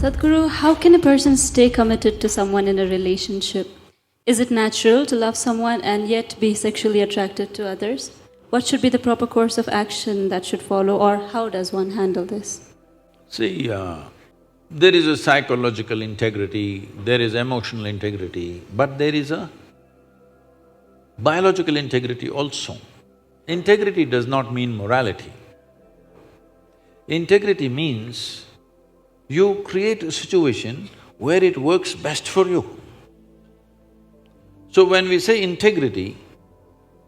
Sadhguru, how can a person stay committed to someone in a relationship? Is it natural to love someone and yet be sexually attracted to others? What should be the proper course of action that should follow, or how does one handle this? See, there is a psychological integrity, there is emotional integrity, but there is a biological integrity also. Integrity does not mean morality. Integrity means you create a situation where it works best for you. So when we say integrity,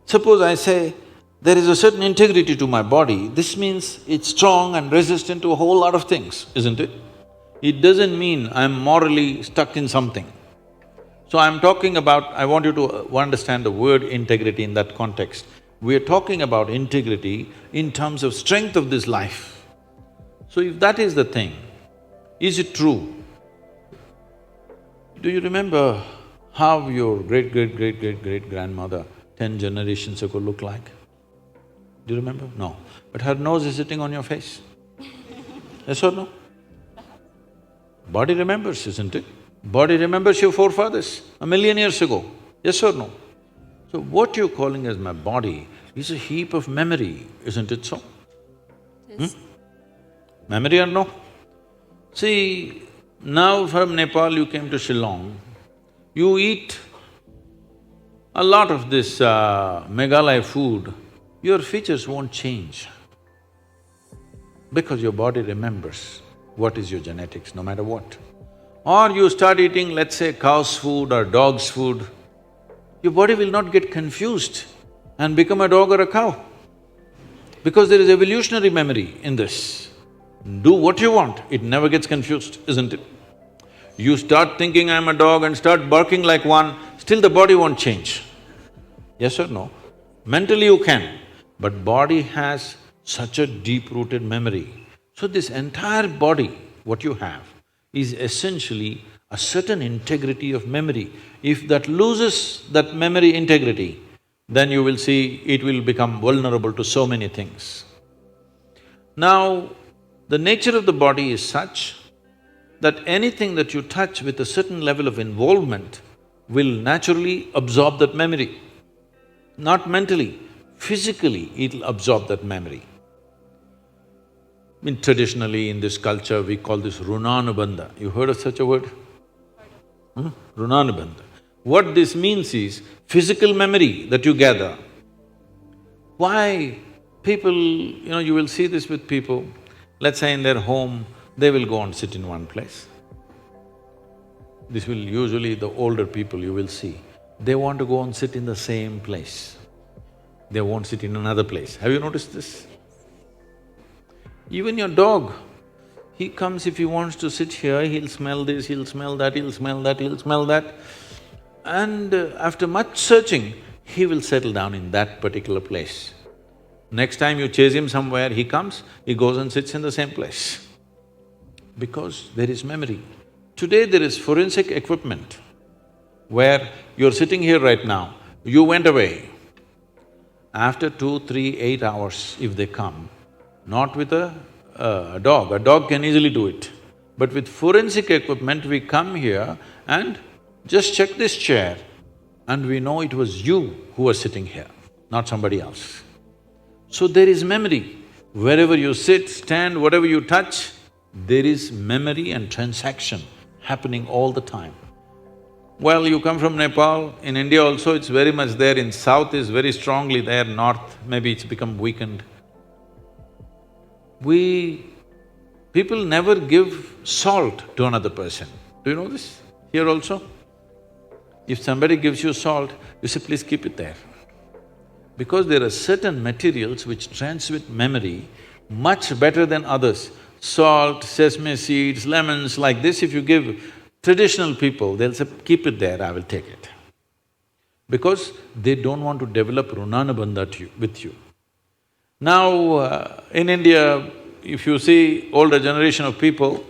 suppose I say, there is a certain integrity to my body, this means it's strong and resistant to a whole lot of things, isn't it? It doesn't mean I'm morally stuck in something. So I'm talking about… I want you to understand the word integrity in that context. We are talking about integrity in terms of strength of this life. So if that is the thing, is it true? Do you remember how your great-great-great-great-great-grandmother 10 generations ago looked like? Do you remember? No. But her nose is sitting on your face. Yes or no? Body remembers, isn't it? Body remembers your forefathers 1,000,000 years ago. Yes or no? So what you're calling as my body is a heap of memory, isn't it so? Yes. Memory or no? See, now from Nepal you came to Shillong, you eat a lot of this Meghalaya food, your features won't change because your body remembers what is your genetics, no matter what. Or you start eating, let's say, cow's food or dog's food, your body will not get confused and become a dog or a cow because there is evolutionary memory in this. Do what you want, it never gets confused, isn't it? You start thinking I'm a dog and start barking like one, still the body won't change. Yes or no? Mentally you can, but body has such a deep-rooted memory. So this entire body, what you have, is essentially a certain integrity of memory. If that loses that memory integrity, then you will see it will become vulnerable to so many things. Now, the nature of the body is such that anything that you touch with a certain level of involvement will naturally absorb that memory. Not mentally, physically it'll absorb that memory. Traditionally in this culture, we call this runanubandha. You heard of such a word? Runanubandha. What this means is physical memory that you gather. Why people… you will see this with people, let's say in their home, they will go and sit in one place. This will usually the older people you will see, they want to go and sit in the same place. They won't sit in another place. Have you noticed this? Even your dog, he comes, if he wants to sit here, he'll smell this, he'll smell that, he'll smell that, he'll smell that. And after much searching, he will settle down in that particular place. Next time you chase him somewhere, he comes, he goes and sits in the same place. Because there is memory. Today there is forensic equipment where you're sitting here right now, you went away. After 2, 3, 8 hours, if they come, not with a dog can easily do it. But with forensic equipment, we come here and just check this chair and we know it was you who was sitting here, not somebody else. So there is memory. Wherever you sit, stand, whatever you touch, there is memory and transaction happening all the time. Well, you come from Nepal, in India also it's very much there, in south is very strongly there, north maybe it's become weakened. People never give salt to another person. Do you know this? Here also? If somebody gives you salt, you say, please keep it there. Because there are certain materials which transmit memory much better than others. Salt, sesame seeds, lemons, like this, if you give traditional people, they'll say, keep it there, I will take it. Because they don't want to develop runanubandha with you. Now, in India, if you see older generation of people,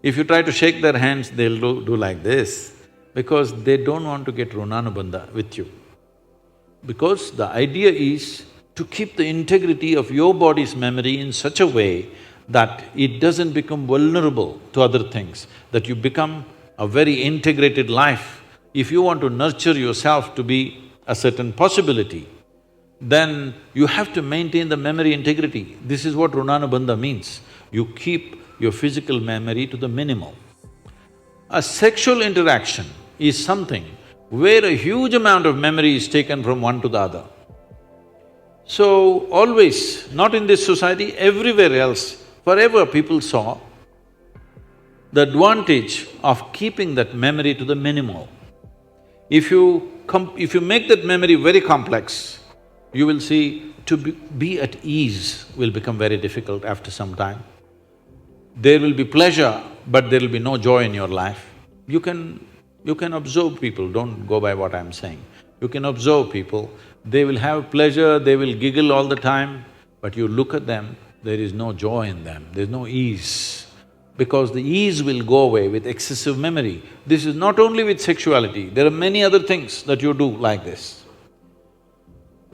if you try to shake their hands, they'll do like this, because they don't want to get runanubandha with you. Because the idea is to keep the integrity of your body's memory in such a way that it doesn't become vulnerable to other things, that you become a very integrated life. If you want to nurture yourself to be a certain possibility, then you have to maintain the memory integrity. This is what Runanubandha means. You keep your physical memory to the minimum. A sexual interaction is something where a huge amount of memory is taken from one to the other. So, always, not in this society, everywhere else, forever people saw the advantage of keeping that memory to the minimal. If you make that memory very complex, you will see to be at ease will become very difficult after some time. There will be pleasure, but there will be no joy in your life. You can observe people, don't go by what I'm saying. You can observe people, they will have pleasure, they will giggle all the time, but you look at them, there is no joy in them, there's no ease. Because the ease will go away with excessive memory. This is not only with sexuality, there are many other things that you do like this.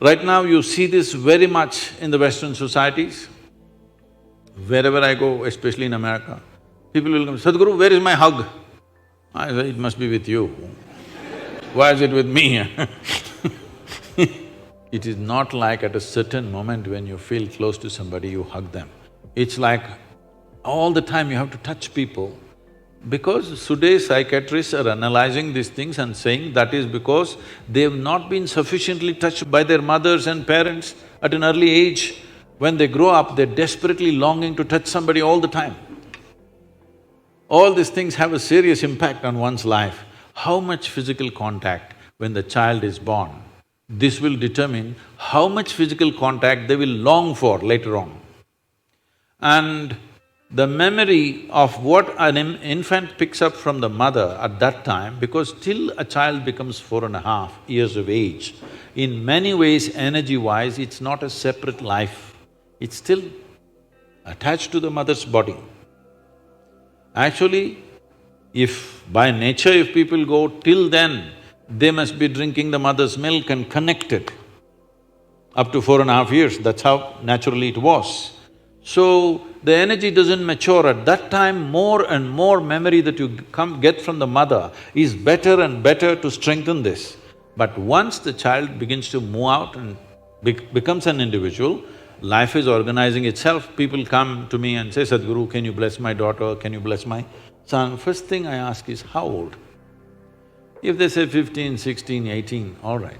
Right now you see this very much in the Western societies. Wherever I go, especially in America, people will come, Sadhguru, where is my hug? I say, it must be with you. Why is it with me? It is not like at a certain moment when you feel close to somebody, you hug them. It's like all the time you have to touch people. Because today's psychiatrists are analyzing these things and saying that is because they have not been sufficiently touched by their mothers and parents at an early age. When they grow up, they're desperately longing to touch somebody all the time. All these things have a serious impact on one's life. How much physical contact when the child is born, this will determine how much physical contact they will long for later on. And the memory of what an infant picks up from the mother at that time, because till a child becomes 4.5 years of age, in many ways, energy-wise, it's not a separate life. It's still attached to the mother's body. Actually, if by nature if people go till then, they must be drinking the mother's milk and connected up to 4.5 years, that's how naturally it was. So, the energy doesn't mature. At that time, more and more memory that you get from the mother is better and better to strengthen this. But once the child begins to move out and becomes an individual, life is organizing itself. People come to me and say, Sadhguru, can you bless my daughter, can you bless my son? First thing I ask is, how old? If they say 15, 16, 18, all right.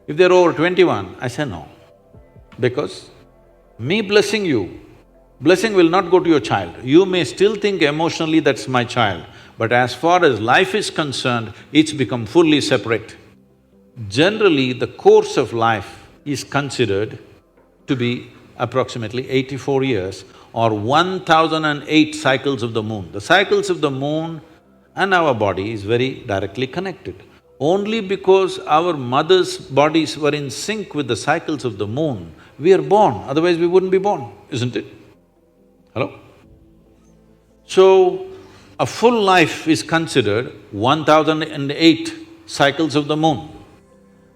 If they're over 21, I say no. Because me blessing you, blessing will not go to your child. You may still think emotionally that's my child, but as far as life is concerned, it's become fully separate. Generally, the course of life is considered to be approximately 84 years or 1008 cycles of the moon. The cycles of the moon and our body is very directly connected. Only because our mother's bodies were in sync with the cycles of the moon, we are born, otherwise we wouldn't be born, isn't it? Hello? So, a full life is considered 1008 cycles of the moon,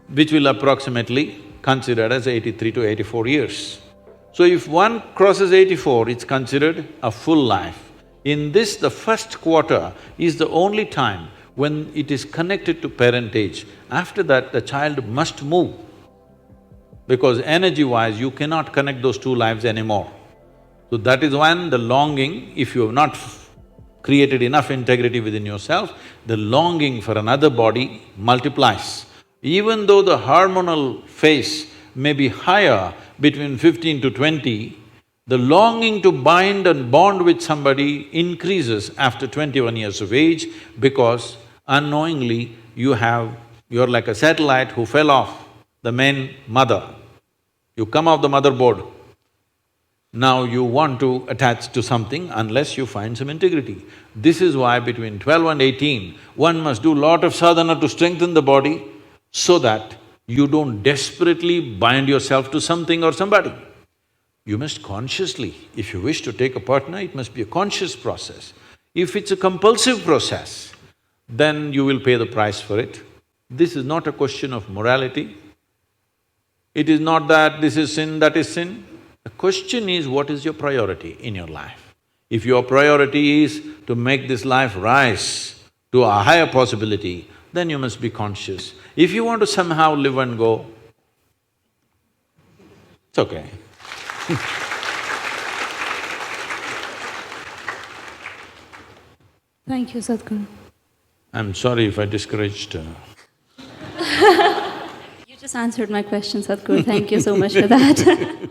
which will approximately considered as 83 to 84 years. So if one crosses 84, it's considered a full life. In this, the first quarter is the only time when it is connected to parentage. After that, the child must move, because energy-wise, you cannot connect those two lives anymore. So that is when the longing, if you have not created enough integrity within yourself, the longing for another body multiplies. Even though the hormonal phase may be higher between 15 to 20, the longing to bind and bond with somebody increases after 21 years of age, because unknowingly you're like a satellite who fell off the main mother. You come off the motherboard. Now you want to attach to something unless you find some integrity. This is why between 12 and 18, one must do lot of sadhana to strengthen the body so that you don't desperately bind yourself to something or somebody. You must consciously, if you wish to take a partner, it must be a conscious process. If it's a compulsive process, then you will pay the price for it. This is not a question of morality. It is not that this is sin, that is sin. The question is, what is your priority in your life? If your priority is to make this life rise to a higher possibility, then you must be conscious. If you want to somehow live and go, it's okay. Thank you, Sadhguru. I'm sorry if I discouraged You just answered my question, Sadhguru. Thank you so much for that.